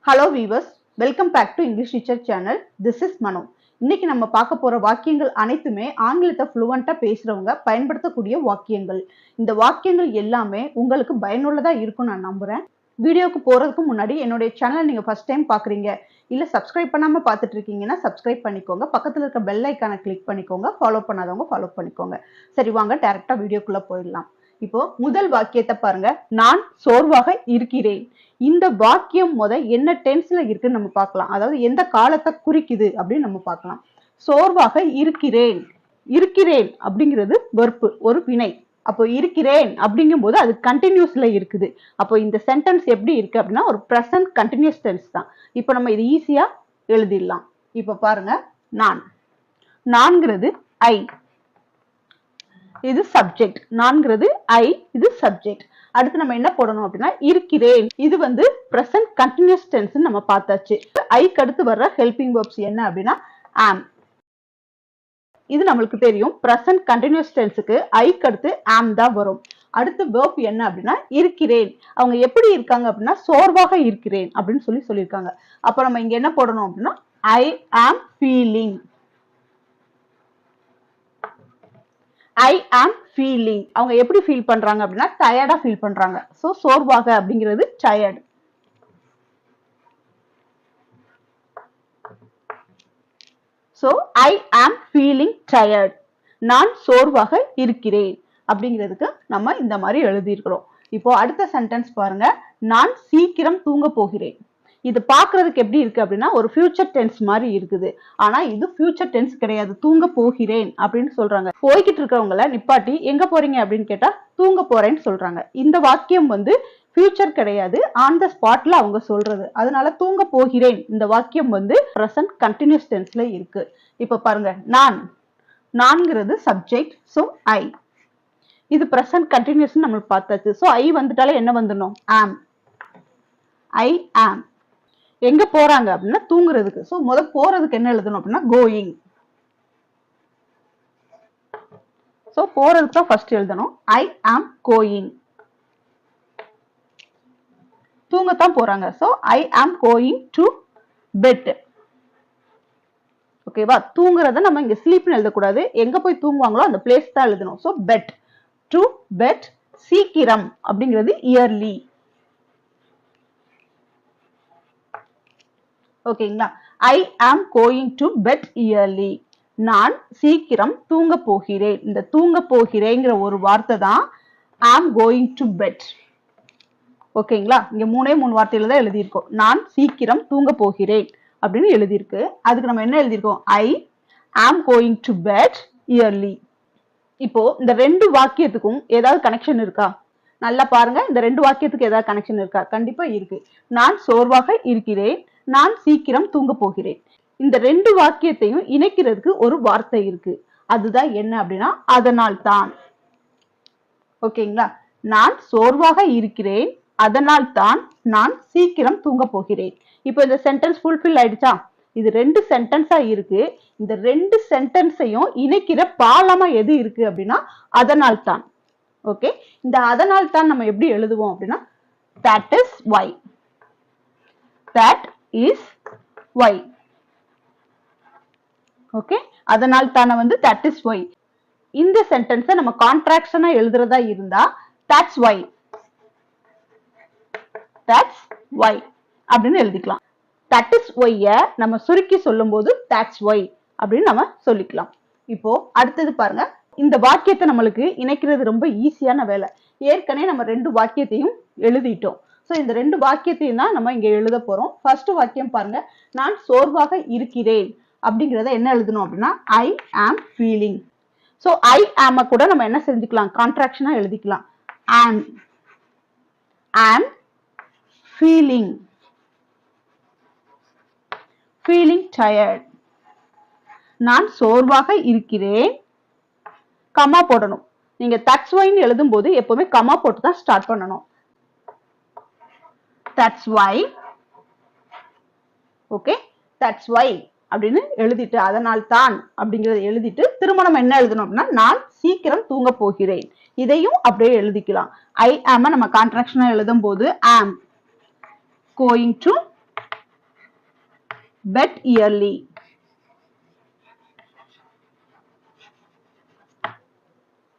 Hello viewers, welcome back to English Teacher channel. This is Manu. இன்னைக்கு நம்ம பார்க்க போற வாக்கியங்கள் அனைத்துமே ஆங்கிலத்தை ஃப்ளூவெண்டா பேசுறவங்க பயன்படுத்தக்கூடிய வாக்கியங்கள். இந்த வாக்கியங்கள் எல்லாமே உங்களுக்கு பயனுள்ளதா இருக்கும் நான் நம்புறேன். வீடியோக்கு போறதுக்கு முன்னாடி என்னோட சேனலை நீங்க ஃபர்ஸ்ட் டைம் பாக்குறீங்க இல்ல சப்ஸ்கிரைப் பண்ணாம பார்த்துட்டு இருக்கீங்கன்னா சப்ஸ்கிரைப் பண்ணிக்கோங்க. பக்கத்துல இருக்க பெல் ஐகானை கிளிக் பண்ணிக்கோங்க. ஃபாலோ பண்ணாதவங்க ஃபாலோ பண்ணிக்கோங்க. சரி வாங்க டைரக்டா வீடியோக்குள்ள போயிடலாம். இப்போ முதல் வாக்கியத்தை பாருங்க. நான் சோர்வாக இருக்கிறேன். இந்த வாக்கியம் என்ன டென்ஸ்ல இருக்குன்னு நம்ம பார்க்கலாம். அதாவது எந்த காலத்தை குறிக்குது அப்படின்னு நம்ம பார்க்கலாம். சோர்வாக இருக்கிறேன். இருக்கிறேன் அப்படிங்கிறது வெர்பு, ஒரு வினை. அப்போ இருக்கிறேன் அப்படிங்கும் போது அது கண்டினியூஸ்ல இருக்குது. அப்போ இந்த சென்டென்ஸ் எப்படி இருக்கு அப்படின்னா ஒரு பிரசன்ட் கண்டினியூஸ் டென்ஸ் தான். இப்போ நம்ம இது ஈஸியா எழுதிடலாம். இப்போ பாருங்க, நான், நான்கிறது ஐ, இது சப்ஜெக்ட். நான்கிறது ஐ, இது சப்ஜெக்ட். அடுத்து நம்ம என்ன போடணும் அப்படின்னா இருக்கிறேன். இது பிரசன்ட் கண்டினியூஸ் டென்ஸ் நம்ம பார்த்தாச்சு. ஐக்கு அடுத்து வர்ற ஹெல்பிங் வெர்ப்ஸ் என்ன அப்படின்னா ஆம். இது நம்மளுக்கு தெரியும். பிரசன்ட் கண்டினியூஸ் டென்ஸுக்கு ஐக்கு அடுத்து ஆம் தான் வரும். அடுத்து வெர்ப் என்ன அப்படின்னா இருக்கிறேன். அவங்க எப்படி இருக்காங்க அப்படின்னா சோர்வாக இருக்கிறேன் அப்படின்னு சொல்லியிருக்காங்க. அப்ப நம்ம இங்க என்ன போடணும் அப்படின்னா ஐ am feeling. I am feeling. அவங்க எப்படி ஃபீல் பண்றாங்க அப்படின்னா டயர்டா ஃபீல் பண்றாங்க. சோ சோர்வாக அப்படிங்கிறது tired. So I am feeling tired. நான் சோர்வாக இருக்கிறேன் அப்படிங்கிறதுக்கு நம்ம இந்த மாதிரி எழுதியிருக்கிறோம். இப்போ அடுத்த சென்டென்ஸ் பாருங்க. நான் சீக்கிரம் தூங்க போகிறேன். இது பாக்குறதுக்கு எப்படி இருக்கு அப்படின்னா ஒரு ஃபியூச்சர் டென்ஸ் மாதிரி இருக்குது. ஆனா இது ஃபியூச்சர் டென்ஸ் கிடையாது. தூங்க போகிறேன் அப்படின்னு சொல்றாங்க. போய்கிட்டு இருக்கவங்கள நிப்பாட்டி எங்க போறீங்க அப்படின்னு கேட்டா தூங்க போறேன்னு சொல்றாங்க. இந்த வாக்கியம் ஃபியூச்சர் கிடையாது, ஆன் த ஸ்பாட்ல அவங்க சொல்றது. அதனால தூங்க போகிறேன் இந்த வாக்கியம் பிரசன்ட் கண்டினியூஸ் டென்ஸ்ல இருக்கு. இப்ப பாருங்க, நான், நான்கிறது சப்ஜெக்ட். சோ ஐ, இது பிரசன்ட் கண்டினியூஸ் நம்ம பார்த்தாச்சு. சோ ஐ வந்துட்டாலே என்ன வந்துடணும் ஆம். ஐ ஆம். எங்க போறாங்க அப்படின்னா தூங்குறதுக்கு. சோ போறதுக்கு என்ன எழுதணும் அப்படின்னா கோயிங். சோ போறதுக்கு தான் ஃபர்ஸ்ட் எழுதணும். ஐ ஆம் கோயிங். தூங்கத்தான் போறாங்க. So I am going to bed. ஓகேவா? தூங்குறத நம்ம இங்க ஸ்லீப்னு எழுதக்கூடாது. எங்க போய் தூங்குவாங்களோ அந்த பிளேஸ் தான் எழுதணும். So bed, to bed. சீக்கிரம் அப்படிங்கிறது இயர்லி. ஓகேங்களா? ஐ am going to bed yearly. நான் சீக்கிரம் தூங்க போகிறேன். இந்த தூங்க போகிறேங்கிற ஒரு வார்த்தை தான் ஆம் கோயிங் டு பெட். ஓகேங்களா? இங்க மூணே வார்த்தையில தான் எழுதியிருக்கோம். நான் சீக்கிரம் தூங்க போகிறேன் அப்படின்னு எழுதியிருக்கு. அதுக்கு நம்ம என்ன எழுதியிருக்கோம்? ஐ am going to bed yearly. இப்போ இந்த ரெண்டு வாக்கியத்துக்கும் ஏதாவது கனெக்ஷன் இருக்கா? நல்லா பாருங்க. இந்த ரெண்டு வாக்கியத்துக்கு ஏதாவது கனெக்ஷன் இருக்கா? கண்டிப்பா இருக்கு. நான் சோர்வாக இருக்கிறேன், நான் சீக்கிரம் தூங்க போகிறேன். இந்த ரெண்டு வாக்கியத்தையும் இணைக்கிறதுக்கு ஒரு வார்த்தை இருக்கு. அதுதான் என்ன அப்படின்னா அதனால் தான். ஓகேங்களா? நான் சோர்வாக இருக்கிறேன், அதனால் தான் நான் சீக்கிரம் தூங்க போகிறேன். இப்போ இந்த சென்டென்ஸ் ஃபுல்ஃபில் ஆயிடுச்சா? இது ரெண்டு சென்டென்ஸா இருக்கு. இந்த ரெண்டு சென்டென்ஸையும் இணைக்கிற பாலமா எது இருக்கு அப்படின்னா அதனால் தான். ஓகே, இந்த அதனால் தான் நம்ம எப்படி எழுதுவோம் அப்படின்னா that is why. that is why. Okay, அதனால் தான that is why. இந்த சென்டென்ஸை நம்ம கான்ட்ராக்ஷனா எழுதுறதா இருந்தா that's why. that's why அப்படின்னு எழுதிக்கலாம். that is why நம்ம சுருக்கி சொல்லும்போது that's why அப்படின்னு நம்ம சொல்லிக்கலாம். இப்போ அடுத்தது பாருங்க. இந்த வாக்கியத்தை நம்மளுக்கு இணைக்கிறது ரொம்ப ஈஸியான வேலை. ஏற்கனவே நம்ம ரெண்டு வாக்கியத்தையும் எழுதிட்டோம். சோ இந்த ரெண்டு வாக்கியத்தையும் தான் நம்ம இங்க எழுத போறோம். ஃபர்ஸ்ட் வாக்கியம் பாருங்க. நான் சோர்வாக இருக்கிறேன் அப்படிங்கறத என்ன எழுதணும் அப்படின்னா ஐ ஆம் ஃபீலிங். சோ ஐ ஆம் கூட நம்ம என்ன செஞ்சுக்கலாம்? கான்ட்ராக்ஷனா எழுதிக்கலாம். ஆம் ஆம் ஃபீலிங். Feeling tired. நான் சோர்வாக இருக்கிறேன், கமா போடணும். நீங்க that's why ன்னு எழுதும் போது எப்பவுமே கமா போட்டு தான் ஸ்டார்ட் பண்ணணும். that's why. Okay, that's why அப்படின்னு எழுதிட்டு அதனால் தான் அப்படிங்கறத எழுதிட்டு திரும்ப நம்ம என்ன எழுதணும் அப்படின்னா நான் சீக்கிரம் தூங்க போகிறேன். இதையும் அப்படியே எழுதிக்கலாம். ஐ ஆம் நம்ம கான்ட்ராக்ஷனா எழுதும் போது am going to bet yearly.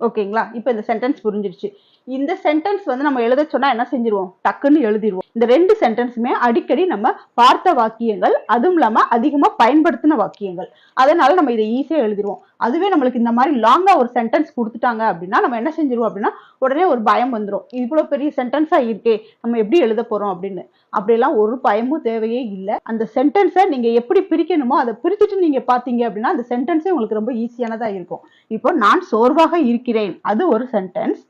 ஓகேங்களா? இப்போ இந்த சென்டென்ஸ் புரிஞ்சிருச்சு. இந்த சென்டென்ஸ் வந்து நம்ம எழுத சொன்னா என்ன செஞ்சிருவோம்? டக்குன்னு எழுதிடுவோம். இந்த ரெண்டு சென்டென்ஸுமே அடிக்கடி நம்ம பார்த்த வாக்கியங்கள், அதுவும் இல்லாம அதிகமா பயன்படுத்தின வாக்கியங்கள். அதனால நம்ம இதை ஈஸியா எழுதிடுவோம். அதுவே நம்மளுக்கு இந்த மாதிரி லாங்கா ஒரு சென்டென்ஸ் கொடுத்துட்டாங்க அப்படின்னா நம்ம என்ன செஞ்சிருவோம் அப்படின்னா உடனே ஒரு பயம் வந்துடும். இவ்வளவு பெரிய சென்டென்ஸா இருக்கே, நம்ம எப்படி எழுத போறோம் அப்படின்னு. அப்படியெல்லாம் ஒரு பயமும் தேவையே இல்லை. அந்த சென்டென்ஸை நீங்க எப்படி பிரிக்கணுமோ அதை பிரிச்சுட்டு நீங்க பாத்தீங்க அப்படின்னா அந்த சென்டென்ஸே உங்களுக்கு ரொம்ப ஈஸியானதா இருக்கும். இப்போ நான் சோர்வாக இருக்கிறேன், அது ஒரு சென்டென்ஸ்.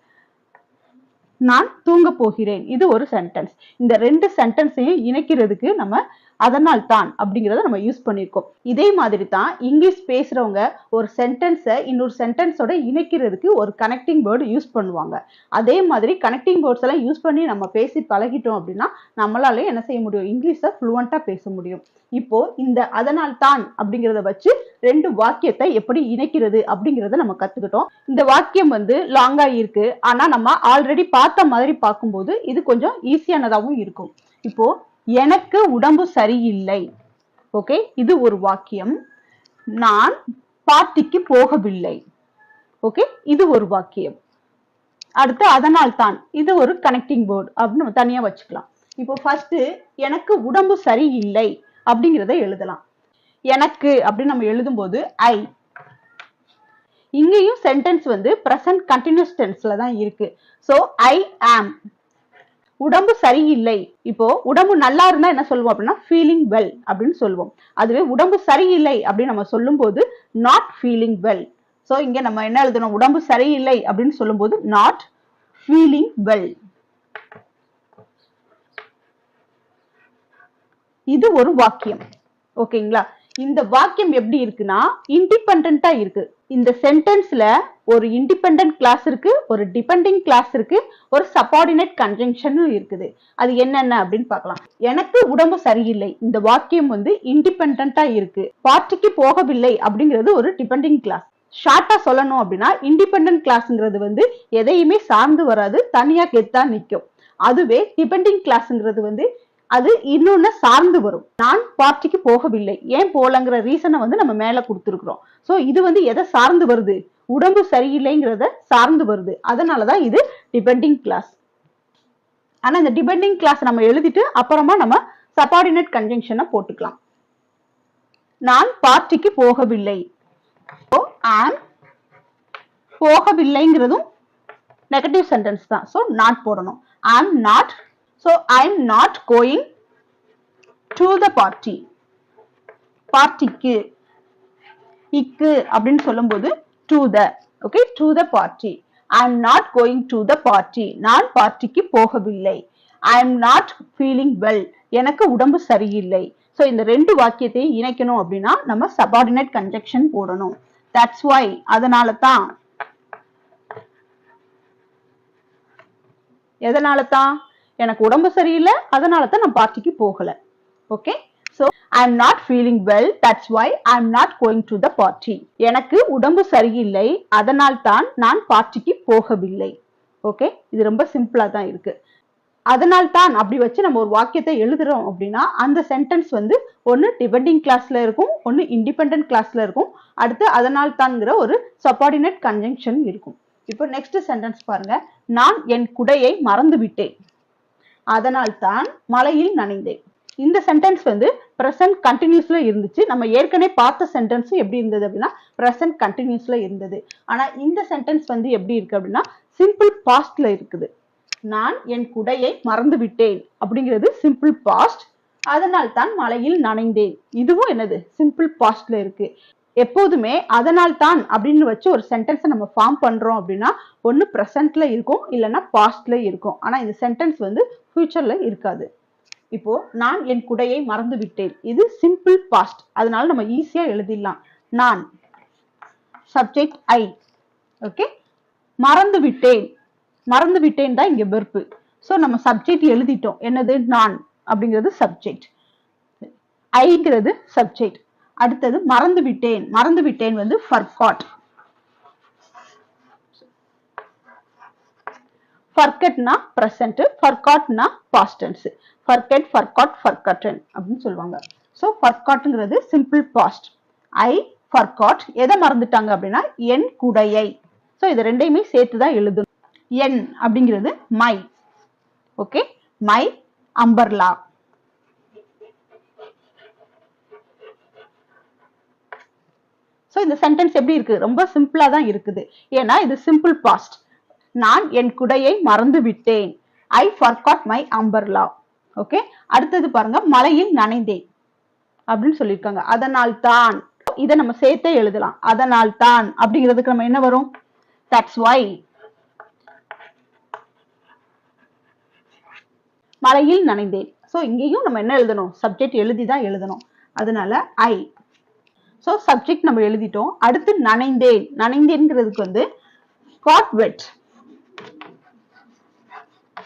நான் தூங்க போகிறேன், இது ஒரு சென்டென்ஸ். இந்த ரெண்டு சென்டென்ஸையும் இணைக்கிறதுக்கு நம்ம அதனால் தான் அப்படிங்கறத நம்ம யூஸ் பண்ணிருக்கோம். இதே மாதிரி தான் இங்கிலீஷ் பேசுறவங்க ஒரு சென்டென்ஸை இன்னொரு சென்டென்ஸோட இணைக்கிறதுக்கு ஒரு கனெக்டிங் வேர்டு யூஸ் பண்ணுவாங்க. அதே மாதிரி கனெக்டிங் வேர்ட்ஸ் எல்லாம் யூஸ் பண்ணி நம்ம பேசி பழகிட்டோம் அப்படின்னா நம்மளால என்ன செய்ய முடியும்? இங்கிலீஷை ஃப்ளூவெண்டா பேச முடியும். இப்போ இந்த அதனால் தான் அப்படிங்கறத வச்சு ரெண்டு வாக்கியத்தை எப்படி இணைக்கிறது அப்படிங்கறத நம்ம கத்துக்கிட்டோம். இந்த வாக்கியம் வந்து லாங்கா இருக்கு, ஆனா நம்ம ஆல்ரெடி பார்த்த மாதிரி பார்க்கும்போது இது கொஞ்சம் ஈஸியானதாகவும் இருக்கும். இப்போ எனக்கு உடம்பு சரியில்லை, ஓகே, இது ஒரு வாக்கியம். நான் பார்ட்டிக்கு போகவில்லை, ஓகே, இது ஒரு வாக்கியம். அடுத்து அதனால் தான், இது ஒரு கனெக்டிங் வேர்ட் அப்படின்னு நம்ம தனியா வச்சுக்கலாம். இப்போ ஃபர்ஸ்ட் எனக்கு உடம்பு சரியில்லை அப்படிங்கிறத எழுதலாம். எனக்கு அப்படின்னு நம்ம எழுதும் போது ஐ. இங்கேயும் சென்டென்ஸ் வந்து பிரசன்ட் கண்டினியூஸ் டென்ஸ்ல தான் இருக்கு. சோ ஐ ஆம். உடம்பு சரியில்லை, இப்போ உடம்பு நல்லா இருந்தா என்ன சொல்லுவோம் அப்படின்னா ஃபீலிங் வெல் அப்படின்னு சொல்லுவோம். அதுவே உடம்பு சரியில்லை அப்படின்னு நம்ம சொல்லும் போது நாட் ஃபீலிங் வெல். சோ இங்க நம்ம என்ன எழுதணும்? உடம்பு சரியில்லை அப்படின்னு சொல்லும் போது நாட் ஃபீலிங் வெல். இது ஒரு வாக்கியம். ஓகேங்களா? இந்த வாக்கியம் எப்படி இருக்குன்னா இண்டிபெண்டா இருக்கு. இந்த சென்டென்ஸ்ல ஒரு இண்டிபெண்டன்ட் கிளாஸ் இருக்கு, ஒரு டிபெண்டிங் கிளாஸ் இருக்கு, ஒரு சபார்டினேட் கன்ஜங்ஷன் இருக்குது. அது என்னென்ன அப்படின்னு பார்க்கலாம். எனக்கு உடம்பு சரியில்லை, இந்த வாக்கியம் வந்து இண்டிபெண்டா இருக்கு. பார்ட்டிக்கு போகவில்லை அப்படிங்கிறது ஒரு டிபெண்டிங் கிளாஸ். ஷார்ட்டா சொல்லணும் அப்படின்னா இண்டிபெண்டன்ட் கிளாஸ்ங்கிறது வந்து எதையுமே சார்ந்து வராது, தனியா கெத்தா நிற்கும். அதுவே டிபெண்டிங் கிளாஸ்ங்கிறது வந்து அது இன்னொன்னு சார்ந்து வரும். நான் பார்ட்டிக்கு போகவில்லை, ஏன் போலங்கிற ரீசனை வந்து நம்ம மேல கொடுத்துருக்கிறோம். சோ இது வந்து எதை சார்ந்து வருது? உடம்பு சரியில்லைங்கிறத சார்ந்து வருது. அதனாலதான் இது டிபெண்டிங் கிளாஸ். ஆனா இந்த டிபெண்டிங் கிளாஸ் நம்ம எழுதிட்டு அப்புறமா நம்ம சபார்டினேட் கன்ஜங்ஷனை போட்டுக்கலாம். நான் பார்ட்டிக்கு போகவில்லை, போகவில்லைங்கிறதும் நெகட்டிவ் சென்டென்ஸ் தான். சோ நாட் போடணும். I'm not. So I'm not going to the party. பார்ட்டிக்கு இக்கு அப்படின்னு சொல்லும்போது to the, okay, to the party. I'm not going to the party. நான் பார்ட்டிக்கு போகவில்லை. I'm not feeling well. எனக்கு உடம்பு சரியில்லை. So இந்த ரெண்டு வாக்கியத்தையும் இணைக்கணும் அப்படின்னா நம்ம subordinate conjunction போடணும். That's why, அதனால தான். எதனால தான்? எனக்கு உடம்பு சரியில்லை, அதனால தான் நான் பார்ட்டிக்கு போகல. Okay, so I am not feeling well, that's why I am not going to the party. எனக்கு உடம்பு சரியில்லை, அதனால் தான் நான் பார்ட்டிக்கு போகவில்லை. ஓகே, இது ரொம்ப சிம்பிளா தான் இருக்கு. அதனால் தான் அப்படி வச்சு நம்ம ஒரு வாக்கியத்தை எழுதுறோம் அப்படின்னா அந்த சென்டென்ஸ் வந்து ஒன்னு டிபெண்டிங் கிளாஸ்ல இருக்கும், ஒன்னு இண்டிபெண்டன்ட் கிளாஸ்ல இருக்கும். அடுத்து அதனால் தான்ங்கிற ஒரு சபார்டினேட் கன்ஜங்ஷன் இருக்கும். இப்போ நெக்ஸ்ட் சென்டென்ஸ் பாருங்க. நான் என் குடையை மறந்து விட்டேன், அதனால் தான் மழையில் நனைந்தேன். இந்த சென்டென்ஸ் வந்து பிரசன்ட் கண்டினியூஸ்ல இருந்துச்சு. நம்ம ஏற்கனவே பார்த்த சென்டென்ஸ் எப்படி இருந்தது அப்படின்னா பிரசன்ட் கண்டினியூஸ்ல இருந்தது. ஆனா இந்த சென்டென்ஸ் வந்து எப்படி இருக்கு அப்படின்னா சிம்பிள் பாஸ்ட்ல இருக்குது. நான் என் குடையை மறந்து விட்டேன் அப்படிங்கிறது சிம்பிள் பாஸ்ட். அதனால் தான் மழையில் நனைந்தேன், இதுவும் என்னது? சிம்பிள் பாஸ்ட்ல இருக்கு. எப்போதுமே அதனால் தான் அப்படின்னு வச்சு ஒரு சென்டென்ஸ் நம்ம ஃபார்ம் பண்றோம் அப்படின்னா ஒன்னு பிரசன்ட்ல இருக்கும், இல்லைன்னா பாஸ்ட்ல இருக்கும். ஆனா இந்த சென்டென்ஸ் வந்து ஃபியூச்சர்ல இருக்காது. இப்போ நான் என் குடையை மறந்து விட்டேன், இது சிம்பிள் பாஸ்ட். அதனால நம்ம ஈஸியா எழுதிடலாம். நான் சப்ஜெக்ட் ஐ. ஓகே, மறந்து விட்டேன், மறந்து விட்டேன் தான் இங்க வெர்பு. சோ நம்ம சப்ஜெக்ட் எழுதிட்டோம். என்னது? நான் அப்படிங்கிறது சப்ஜெக்ட், ஐங்கிறது சப்ஜெக்ட். அடுத்தது மறந்து விட்டேன். மறந்து விட்டேன் வந்து forgot. forgetனா present, forgotனா past tense. forget, forgot, forgotten அப்படின்னு சொல்லுவாங்க. ஸோ ஃபர்காட்ங்கிறது சிம்பிள் பாஸ்ட். ஐ ஃபர்காட் எதை மறந்துட்டாங்க அப்படின்னா என் குடையை. ஸோ இது ரெண்டையுமே சேர்த்து தான் எழுதணும். என் அப்படிங்கிறது my. Okay, my umbrella. So இந்த சென்டென்ஸ் எப்படி இருக்கு? ரொம்ப சிம்பிளா தான் இருக்குது. ஏன்னா இது சிம்பிள் பாஸ்ட். நான் என் குடையை மறந்து விட்டேன். ஐ ஃபர்காட் மை அம்பர்லா. ஓகே, அடுத்தது பாருங்க, மழையில் நனைந்தேன் அப்படின்னு சொல்லியிருக்காங்க. அதனால் தான், இதை நம்ம சேர்த்தே எழுதலாம். அதனால் தான் அப்படிங்கிறதுக்கு நம்ம என்ன வரும்? That's why. மழையில் நனைந்தேன். ஸோ இங்கேயும் நம்ம என்ன எழுதணும்? சப்ஜெக்ட் எழுதி தான் எழுதணும். அதனால ஐ. ஸோ சப்ஜெக்ட் நம்ம எழுதிட்டோம். அடுத்து நனைந்தேன். நனைந்தேன்ங்கிறதுக்கு வந்து காட் வெட்.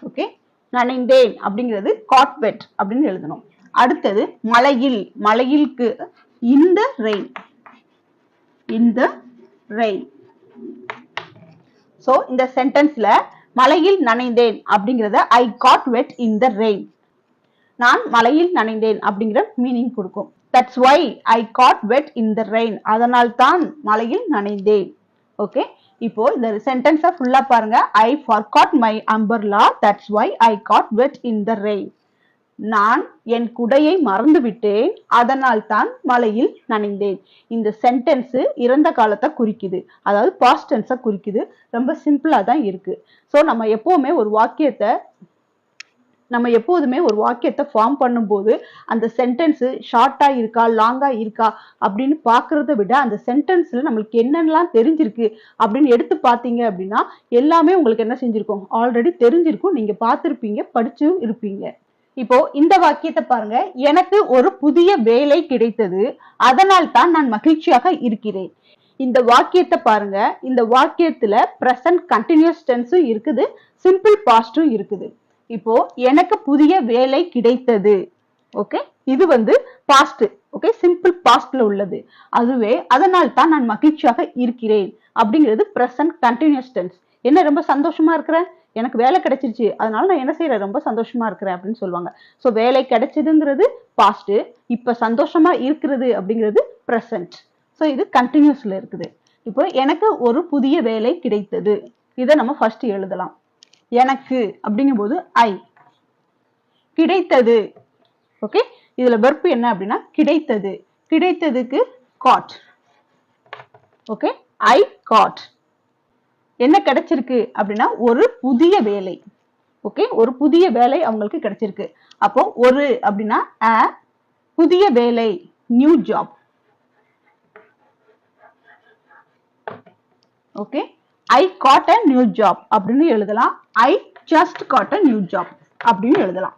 ஓகே, நனைந்தேன் அப்படிங்கிறது காட் வெட் அப்படின்னு எழுதணும். அடுத்தது மழையில். மழையிலுக்கு இந்த ரெயின். இந்த ரெயின். ஸோ இந்த சென்டென்ஸ்ல மழையில் நனைந்தேன் அப்படிங்கிறத ஐ got wet in the rain. நான் மழையில் நனைந்தேன் அப்படிங்கிற மீனிங் கொடுக்கும். That's why I got wet in the rain. அதனால் தான் மழையில் நனைந்தேன். ஓகே, இப்போ இந்த சென்டென்ஸை ஃபுல்லா பாருங்க. I forgot my umbrella. That's why I got wet in the rain. நான் என் குடையை மறந்து விட்டேன். அதனால் தான் மழையில் நனைந்தேன். இந்த சென்டென்ஸ் இறந்த காலத்தை குறிக்குது, அதாவது பாஸ்ட் டென்ஸை குறிக்குது. ரொம்ப சிம்பிளா தான் இருக்கு. ஸோ நம்ம எப்பவுமே ஒரு வாக்கியத்தை ஃபார்ம் பண்ணும்போது அந்த சென்டென்ஸ் ஷார்ட்டா இருக்கா லாங்கா இருக்கா அப்படின்னு பாக்குறத விட அந்த சென்டென்ஸ்ல நம்மளுக்கு என்னென்னலாம் தெரிஞ்சிருக்கு அப்படின்னு எடுத்து பார்த்தீங்க அப்படின்னா எல்லாமே உங்களுக்கு என்ன செஞ்சிருக்கும்? ஆல்ரெடி தெரிஞ்சிருக்கும். நீங்க பார்த்திருப்பீங்க, படிச்சும் இருப்பீங்க. இப்போ இந்த வாக்கியத்தை பாருங்க. எனக்கு ஒரு புதிய வேலை கிடைத்தது. அதனால் தான் நான் மகிழ்ச்சியாக இருக்கிறேன். இந்த வாக்கியத்தை பாருங்க. இந்த வாக்கியத்துல பிரசன்ட் கண்டினியூஸ் டென்ஸும் இருக்குது, சிம்பிள் பாஸ்டும் இருக்குது. இப்போ எனக்கு புதிய வேலை கிடைத்தது. ஓகே, இது வந்து பாஸ்ட். ஓகே, சிம்பிள் பாஸ்ட்ல உள்ளது. அதுவே அதனால் தான் நான் மகிழ்ச்சியாக இருக்கிறேன் அப்படிங்கிறது பிரசன்ட் கண்டினியூஸ் டென்ஸ். என்ன ரொம்ப சந்தோஷமா இருக்கிறேன், எனக்கு வேலை கிடைச்சிருச்சு, அதனால நான் என்ன செய்யறேன், ரொம்ப சந்தோஷமா இருக்கிறேன் அப்படின்னு சொல்லுவாங்க. ஸோ வேலை கிடைச்சதுங்கிறது பாஸ்ட். இப்ப சந்தோஷமா இருக்கிறது அப்படிங்கிறது பிரசன்ட். ஸோ இது கண்டினியூஸ்ல இருக்குது. இப்போ எனக்கு ஒரு புதிய வேலை கிடைத்தது. இதை நம்ம ஃபர்ஸ்ட் எழுதலாம். எனக்கு அப்படிங்கும் போது ஐ. கிடைத்தது. ஓகே, இதுல வெர்ப் என்ன அப்படின்னா கிடைத்தது. கிடைத்ததுக்கு காட். Okay, I got. என்ன கிடைச்சிருக்கு அப்படின்னா ஒரு புதிய வேலை. ஓகே, ஒரு புதிய வேலை அவங்களுக்கு கிடைச்சிருக்கு. அப்போ ஒரு அப்படின்னா புதிய வேலை, new job. Okay, I got a new job அப்படின்னு எழுதலாம். ஐ just got a new job அப்படின்னு எழுதலாம்.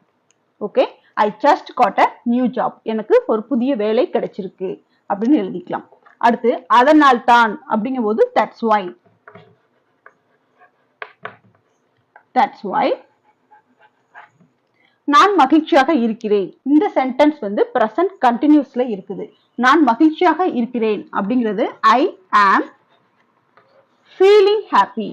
Okay, I just got a new job. எனக்கு ஒரு புதிய வேலை கிடைச்சிருக்கு அப்படின்னு எழுதிக்கலாம். அடுத்து அதனால் தான் அப்படிங்கும் போது தட்ஸ் வை. That's why. நான் மகிழ்ச்சியாக இருக்கிறேன். இந்த சென்டென்ஸ் வந்து பிரசன்ட் கண்டினியூஸ்ல இருக்குது. நான் மகிழ்ச்சியாக இருக்கிறேன் அப்படிங்கிறது ஐ ஆம் ஃபீலிங் ஹாப்பி.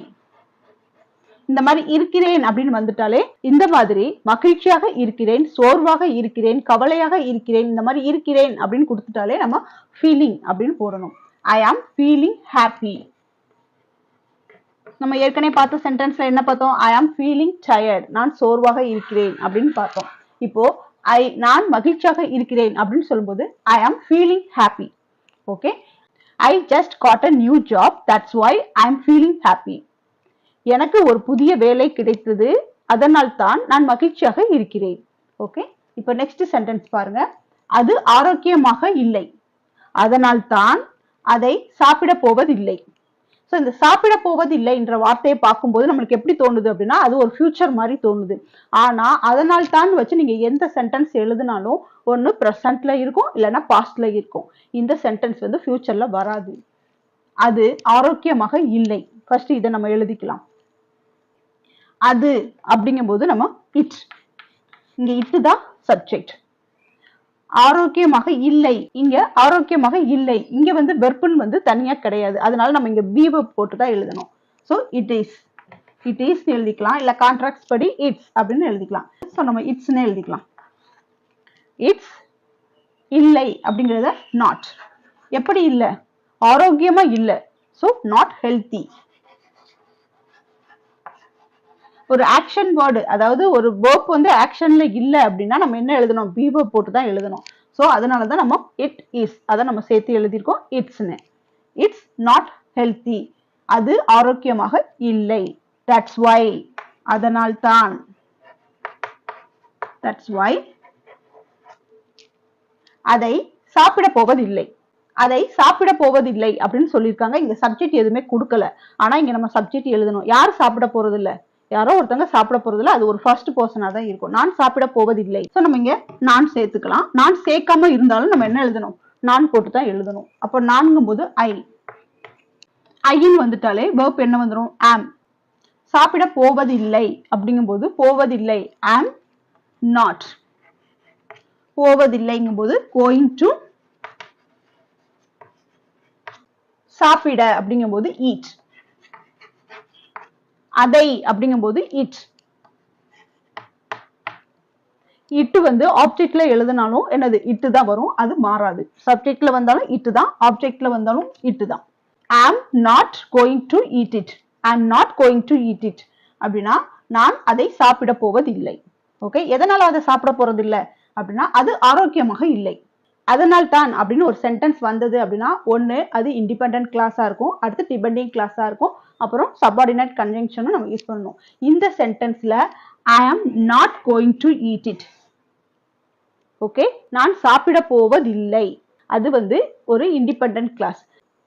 இந்த மாதிரி இருக்கிறேன் அப்படின்னு வந்துட்டாலே இந்த மாதிரி மகிழ்ச்சியாக இருக்கிறேன், சோர்வாக இருக்கிறேன், கவலையாக இருக்கிறேன், இந்த மாதிரி இருக்கிறேன் அப்படின்னு கொடுத்துட்டாலே நம்ம ஃபீலிங் அப்படின்னு போடணும். ஐ ஆம் ஃபீலிங் ஹாப்பி. நம்ம ஏற்கனவே பார்த்த சென்டென்ஸ்ல என்ன பார்த்தோம்? ஐ ஆம் ஃபீலிங் டயர்ட். நான் சோர்வாக இருக்கிறேன் அப்படின்னு பார்த்தோம். இப்போ நான் மகிழ்ச்சியாக இருக்கிறேன் அப்படின்னு சொல்லும்போது I am feeling happy. Okay, I just got a new job. That's why I am feeling happy. எனக்கு ஒரு புதிய வேலை கிடைத்தது, அதனால் தான் நான் மகிழ்ச்சியாக இருக்கிறேன். ஓகே, இப்போ நெக்ஸ்ட் சென்டென்ஸ் பாருங்க. அது ஆரோக்கியமாக இல்லை, அதனால் தான் அதை சாப்பிட போவதில்லை. ஸோ இந்த சாப்பிட போவதில்லை என்ற வார்த்தையை பார்க்கும்போது நம்மளுக்கு எப்படி தோணுது அப்படின்னா அது ஒரு ஃபியூச்சர் மாதிரி தோணுது. ஆனா அதனால் தான் வச்சு நீங்க எந்த சென்டென்ஸ் எழுதினாலும் ஒன்னு ப்ரெசன்ட்ல இருக்கும், இல்லைன்னா பாஸ்ட்ல இருக்கும். இந்த சென்டென்ஸ் வந்து ஃபியூச்சர்ல வராது. அது ஆரோக்கியமாக இல்லை. ஃபர்ஸ்ட் இதை நம்ம எழுதிக்கலாம். அது அப்படிங்கும் போது நம்ம இட். இங்க இட்டு தான் சப்ஜெக்ட். ஆரோக்கியமாக இல்லை, இங்க ஆரோக்கியமாக இல்லை. இங்க வந்து வெர்புன்னு வந்து தனியா கிடையாது. அதனால நம்ம இங்க பி வெர்ப் போட்டு தான் எழுதணும். So it is. It is எழுதிக்கலாம், இல்ல கான்ட்ராக்ட்ஸ் படி இட்ஸ் அப்படின்னு எழுதிக்கலாம். ஸோ நம்ம இட்ஸ்ன்னு எழுதிக்கலாம். இட்ஸ் இல்லை அப்படிங்கிறத நாட். எப்படி இல்லை? ஆரோக்கியமா இல்லை. So not healthy. ஒரு ஆக்ஷன் வேர்டு, அதாவது ஒரு வேர்ப் வந்து ஆக்ஷன்ல இல்ல அப்படின்னா நம்ம என்ன எழுதணும்? பி வேர்ப் போட்டு தான் எழுதணும். ஸோ அதனால தான் நம்ம இட் இஸ் அதை நம்ம சேர்த்து எழுதியிருக்கோம் இட்ஸ்னு. இட்ஸ் நாட் ஹெல்த்தி, அது ஆரோக்கியமாக இல்லை. தட்ஸ் வை, அதனால்தான். That's why. அதை சாப்பிட போவதில்லை. அதை சாப்பிட போவதில்லை அப்படின்னு சொல்லியிருக்காங்க. இங்க சப்ஜெக்ட் எதுவுமே கொடுக்கல, ஆனா இங்க நம்ம சப்ஜெக்ட் எழுதணும். யார் சாப்பிட போறது இல்ல? யாரோ ஒருத்தங்க சாப்பிட போறது இல்ல, அது ஒரு ஃபர்ஸ்ட் பர்சனா தான் இருக்கும். நான் சாப்பிட போவதில்லை. சோ நம்ம இங்க நான் சேர்த்துக்கலாம். நான் சேர்க்காம இருந்தாலும் நம்ம என்ன எழுதணும்? நான் போட்டு தான் எழுதணும். அப்ப நான்கும் போது ஐ. ஐன்னு வந்துட்டாலே verb என்ன வந்துடும்? am. சாப்பிட போவதில்லை அப்படிங்கும் போது போவதில்லை am not. போவதில்லைங்கும் போது going to. சாப்பிட அப்படிங்கும் போது eat. அதை அப்படிங்கும் போது இட். இட்டு வந்து ஆப்ஜெக்ட்ல எழுதினாலும் என்னது? இட்டு தான் வரும், அது மாறாது. சப்ஜெக்ட்ல வந்தாலும் இட்டு தான், ஆப்ஜெக்ட்ல வந்தாலும் இட்டு தான். am not going to eat it. am not going to eat it அப்படின்னா நான் அதை சாப்பிட போவதில்லை. ஓகே, எதனால அதை சாப்பிட போறது இல்லை அப்படின்னா அது ஆரோக்கியமாக இல்லை. அதனால் தான் அப்படின்னு ஒரு சென்டென்ஸ் வந்தது அப்படின்னா ஒன்னு அது இண்டிபெண்டன்ட் கிளாஸா இருக்கும், அடுத்து டிபெண்டிங் கிளாஸா இருக்கும், அப்புறம் சப்பார்டினேட் கன்ஜங்ஷனும் நம்ம யூஸ் பண்ணணும். இந்த சென்டென்ஸ்ல I am not going to eat it. Okay, நான் சாப்பிட போவதில்லை. அது வந்து ஒரு இண்டிபெண்டன்ட் கிளாஸ்.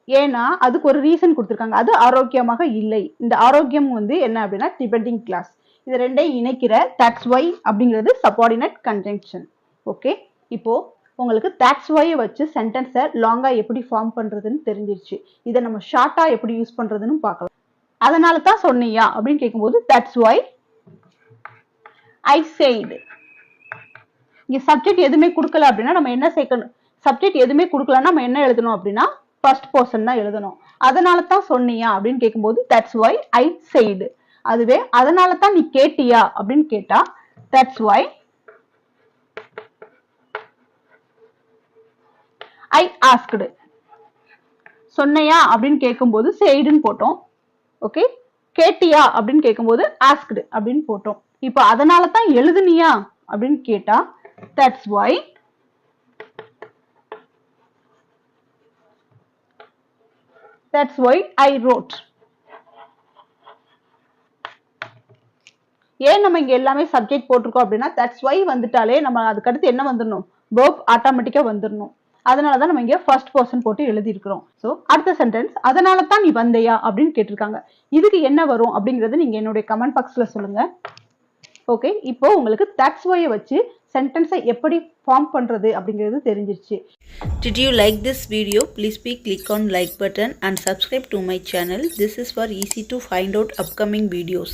ஏன்னா அதுக்கு ஒரு ரீசன் கொடுத்துருக்காங்க, அது ஆரோக்கியமாக இல்லை. இந்த ஆரோக்கியம் வந்து என்ன அப்படின்னா டிபெண்டிங் கிளாஸ். இது ரெண்டையும் இணைக்கிற தட்ஸ் வை அப்படிங்கிறது சப்பார்டினேட் கன்ஜங்ஷன். ஓகே, இப்போ உங்களுக்கு தட்ஸ் வையை வச்சு சென்டென்ஸை லாங்கா எப்படி ஃபார்ம் பண்றதுன்னு தெரிஞ்சிருச்சு. இதை நம்ம ஷார்ட்டா எப்படி யூஸ் பண்றதுன்னு பார்க்கலாம். அதனால தான் சொன்னியா அப்படின்னு கேட்கும்போது தட்ஸ் வை ஐ செய்ட். இங்க சப்ஜெக்ட் எதுவுமே கொடுக்கல அப்படின்னா நம்ம என்ன சேர்க்கணும்? சப்ஜெக்ட் எதுவுமே கொடுக்கலன்னா நம்ம என்ன எழுதணும் அப்படின்னா ஃபர்ஸ்ட் பர்சன் தான் எழுதணும். அதனால தான் சொன்னியா அப்படின்னு கேட்கும்போது தட்ஸ் வை ஐ செய்ட். அதுவே அதனால தான் நீ கேட்டியா அப்படின்னு கேட்டா தட்ஸ் வை ஐ ஆஸ்க்டு. சொன்னையா அப்படின்னு கேட்கும்போது செய்டுன்னு போட்டோம். ஓகே, கேட்டியா அப்படின்னு கேட்கும்போது ஆஸ்க்டு அப்படின்னு போட்டோம். இப்போ அதனால தான் எழுதுனியா அப்படின்னு கேட்டா தட்ஸ் வை ஐ ரோட். ஏன் நம்ம இங்க எல்லாமே சப்ஜெக்ட் போட்டிருக்கோம் அப்படின்னா தட்ஸ் வை வந்துட்டாலே நம்ம அதுக்கு அடுத்து என்ன வந்துடணும்? verb ஆட்டோமேட்டிக்கா வந்துடணும். அதனாலதான் நம்ம இங்க ஃபர்ஸ்ட் பர்சன் போட்டு எழுதி இருக்கிறோம். சோ அடுத்த சென்டென்ஸ் அதனால தான் நீ வந்தையா அப்படின்னு கேட்டிருக்காங்க. இதுக்கு என்ன வரும் அப்படிங்கறது நீங்க என்னுடைய கமெண்ட் பாக்ஸ்ல சொல்லுங்க. ஓகே, இப்போ உங்களுக்கு தட்ஸ் வையை வச்சு சென்டென்ஸை எப்படி ஃபார்ம் பண்றது அப்படிங்கிறது தெரிஞ்சிருச்சு. Did you like this video? Please click on like button and subscribe to my channel. This is for easy to find out upcoming videos.